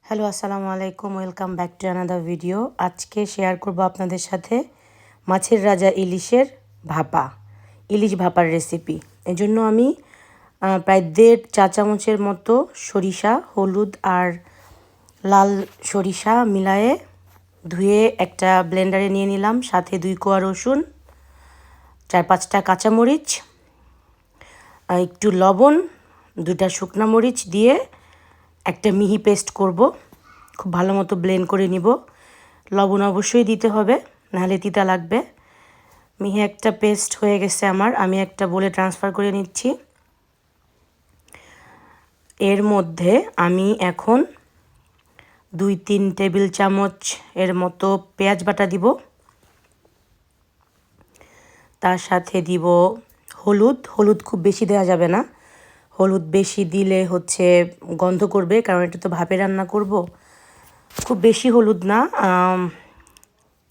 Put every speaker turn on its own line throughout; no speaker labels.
Hello, আসসালামু আলাইকুম। Welcome back to another video. আজকে শেয়ার করব আপনাদের সাথে মাছের রাজা ইলিশের ভাপা, ইলিশ ভাপার রেসিপি। এজন্য আমি প্রায় 1.5 চা চামচের মতো সরিষা, হলুদ আর লাল সরিষা মিলায়ে ধুয়ে একটা ব্লেন্ডারে নিয়ে নিলাম। সাথে 2 কোয়া রসুন, 4-5টা কাঁচামরিচ, একটু লবণ, 2টা শুকনা মরিচ দিয়ে একটা মিহি পেস্ট করব। খুব ভালো মতো ব্লেন্ড করে নিব। লবণ অবশ্যই দিতে হবে, নাহলে তিতা লাগবে। মিহি একটা পেস্ট হয়ে গেছে আমার, আমি একটা বোলে ট্রান্সফার করে নিচ্ছি। এর মধ্যে আমি এখন 2-3 টেবিল চামচ এর মতো পেঁয়াজ বাটা দিব। তার সাথে দিব হলুদ খুব বেশি দেওয়া যাবে না। হলুদ বেশি দিলে হচ্ছে গন্ধ করবে, কারণ এটা তো ভাপে রান্না করব। খুব বেশি হলুদ না,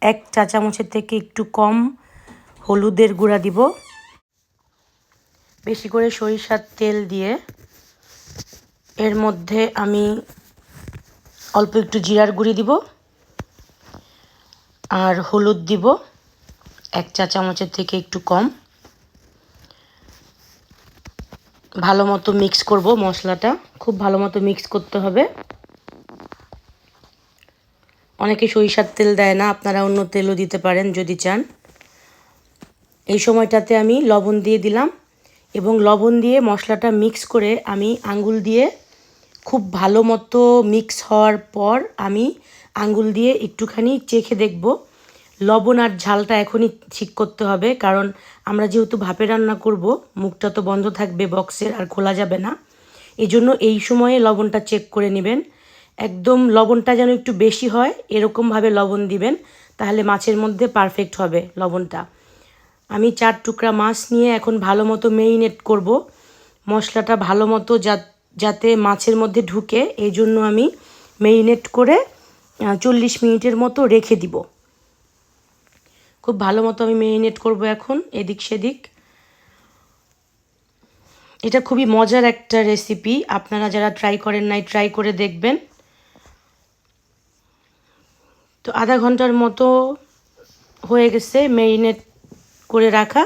1 চা চামচের থেকে একটু কম হলুদের গুঁড়া দিব। বেশি করে সরিষার তেল দিয়ে এর মধ্যে আমি অল্প একটু জিরার গুঁড়ি দিব আর হলুদ দিব 1 চা চামচের থেকে একটু কম। ভালো মতো মিক্স করব মশলাটা, খুব ভালো মতো মিক্স করতে হবে। অনেকে সরিষার তেল দেয় না, আপনারা অন্য তেলও দিতে পারেন যদি চান। এই সময়টাতে আমি লবণ দিয়ে দিলাম এবং লবণ দিয়ে মশলাটা মিক্স করে আমি আঙ্গুল দিয়ে খুব ভালো মতো মিক্স হওয়ার পর আমি আঙ্গুল দিয়ে একটুখানি চেখে দেখব। লবণ আর ঝালটা এখনই ঠিক করতে হবে, কারণ আমরা যেহেতু ভাপে রান্না করব, মুখটা তো বন্ধ থাকবে বক্সের, আর খোলা যাবে না। এজন্য এই সময়ে লবণটা চেক করে নেবেন। একদম লবণটা যেন একটু বেশি হয় এরকমভাবে লবণ দিবেন, তাহলে মাছের মধ্যে পারফেক্ট হবে লবণটা। আমি 4 টুকরা মাছ নিয়ে এখন ভালো মতো মেরিনেট করব। মশলাটা ভালো মতো যাতে মাছের মধ্যে ঢুকে, এই জন্য আমি মেরিনেট করে 40 মিনিটের মতো রেখে দিব। খুব ভালো মতো আমি মেরিনেট করব এখন এদিক সেদিক। এটা খুবই মজার একটা রেসিপি, আপনারা যারা ট্রাই করেন নাই ট্রাই করে দেখবেন। তো আধা ঘন্টার মতো হয়ে গেছে মেরিনেট করে রাখা।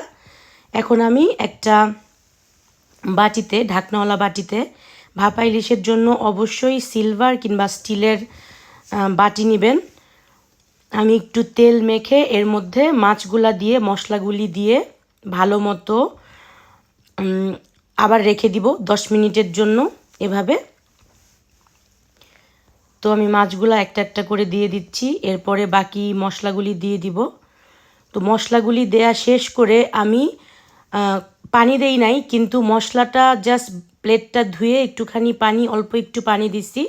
এখন আমি একটা বাটিতে, ঢাকনাওয়ালা বাটিতে, ভাপা ইলিশের জন্য অবশ্যই সিলভার কিংবা স্টিলের বাটি নেবেন। আমি একটু তেল মেখে এর মধ্যে মাছগুলা দিয়ে মশলাগুলি দিয়ে ভালো মতো আবার রেখে দিব 10 মিনিটের জন্য এভাবে। তো আমি মাছগুলা একটা একটা করে দিয়ে দিচ্ছি, এরপরে বাকি মশলাগুলি দিয়ে দিব। তো মশলাগুলি দেয়া শেষ করে আমি পানি দেই নাই, কিন্তু মশলাটা জাস্ট প্লেটটা ধুয়ে একটুখানি পানি, অল্প একটু পানি দিছি,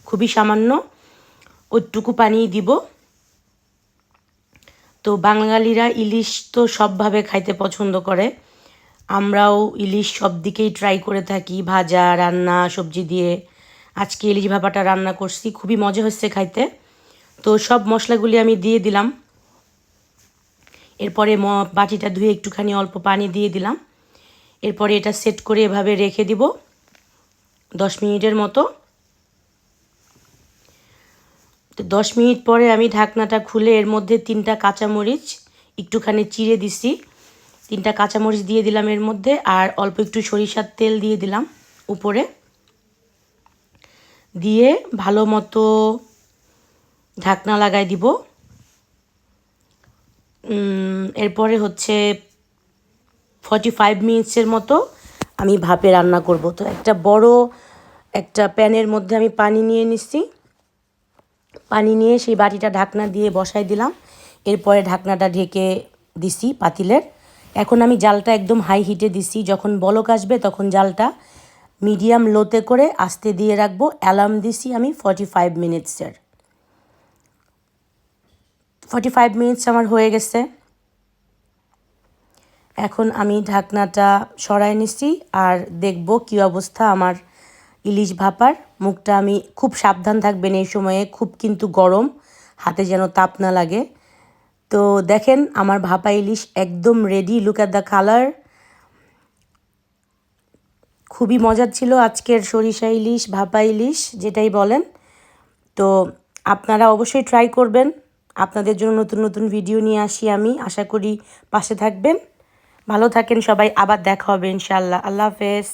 খুবই সামান্য, ওইটুকু পানি দিব। তো বাঙালিরা ইলিশ তো সবভাবে খাইতে পছন্দ করে, আমরাও ইলিশ সব দিকেই ট্রাই করে থাকি, ভাজা, রান্না, সবজি দিয়ে। আজকে ইলিশ ভাপাটা রান্না করছি, খুবই মজা হচ্ছে খাইতে। তো সব মশলাগুলি আমি দিয়ে দিলাম। এরপরে বাটিটা ধুয়ে একটুখানি অল্প পানি দিয়ে দিলাম। এরপরে এটা সেট করে এভাবে রেখে দিব 10 মিনিটের মতো। তো 10 মিনিট পরে আমি ঢাকনাটা খুলে এর মধ্যে 3টা কাঁচামরিচ একটুখানি চিড়ে দিছি, 3টা কাঁচামরিচ দিয়ে দিলাম এর মধ্যে, আর অল্প একটু সরিষার তেল দিয়ে দিলাম উপরে। দিয়ে ভালো মতো ঢাকনা লাগাই দিব। এরপরে হচ্ছে 45 মিনিটসের মতো আমি ভাপে রান্না করব। তো একটা প্যানের মধ্যে আমি পানি নিয়ে নিচ্ছি, পানি নিয়ে সেই বাটিটা ঢাকনা দিয়ে বসাই দিলাম। এরপরে ঢাকনাটা ঢেকে দিছি পাতিলের। এখন আমি জালটা একদম হাই হিটে দিছি, যখন বলক আসবে তখন জালটা মিডিয়াম লোতে করে আস্তে দিয়ে রাখবো। অ্যালার্ম দিছি আমি 45 মিনিটসের। 45 মিনিটস আমার হয়ে গেছে। এখন আমি ঢাকনাটা সরাই নিছি আর দেখব কী অবস্থা আমার ইলিশ ভাপার। মুখটা আমি, খুব সাবধান থাকবেন এই সময়ে, খুব কিন্তু গরম, হাতে যেন তাপ না লাগে। তো দেখেন আমার ভাপা ইলিশ একদম ready. Look at the colour. খুবই মজার ছিল আজকের সরিষা ইলিশ, ভাপা ইলিশ যেটাই বলেন। তো আপনারা অবশ্যই ট্রাই করবেন। আপনাদের জন্য নতুন নতুন ভিডিও নিয়ে আসি আমি। আশা করি পাশে থাকবেন। ভালো থাকেন সবাই। আবার দেখা হবে ইনশাআল্লাহ। আল্লাহ হাফেজ।